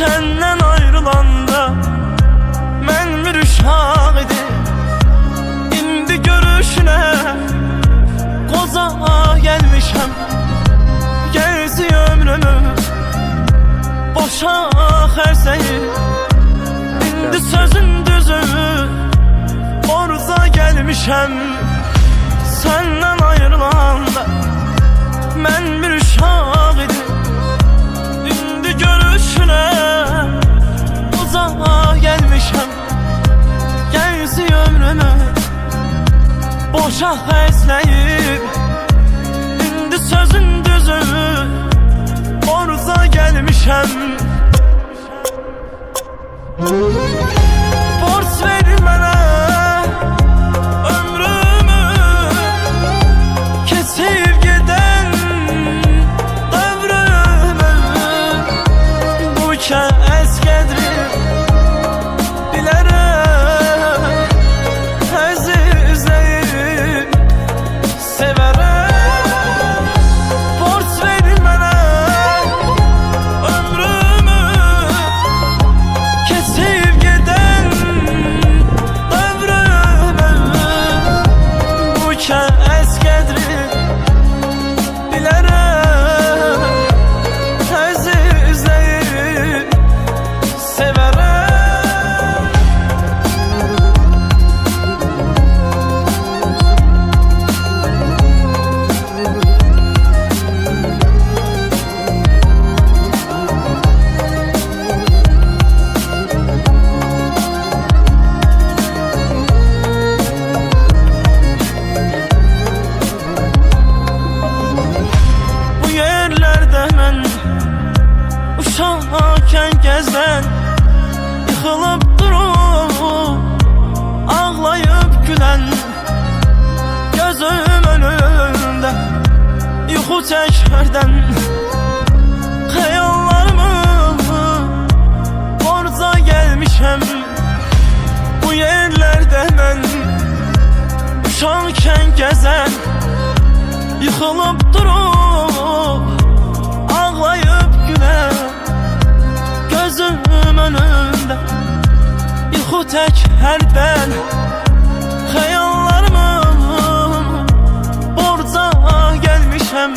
Senden ayrılanda mən bir uşaq idim. İndi görüşünə qoza gəlmişəm. Gəzi ömrümü boşa xərcləyib. İndi sözün düzü orada gəlmişəm. Senden ayrılanda mən bir uşaq idim. İndi görüşünə uzağa gelmişəm. Gəzi ömrümü boşa xərcləyib. İndi sözün düzü orada gelmişəm. Borc ver mənə ömrümü, kesib gedən ömrümü. Bu kəs qədri bilərəm, əzizləyib sevərəm. Borc ver mənə ömrümü, kesib gedən ömrümü. Bu kəs qədri bilərəm, əzizləyib sevərəm. Bu yerlərdə mən uşaqkən gəzən, yıxılıb durub ağlayıb gülən. Gözüm önündə yuxu çəkərdən xəyallarımı borca gəlmişəm. Bu yerlərdə mən uşaqkən gəzən, yıxılıb durub ağlayıb gülər. Gözüm önündə yuxu tək hərdən xəyallarımın borca gəlmişəm.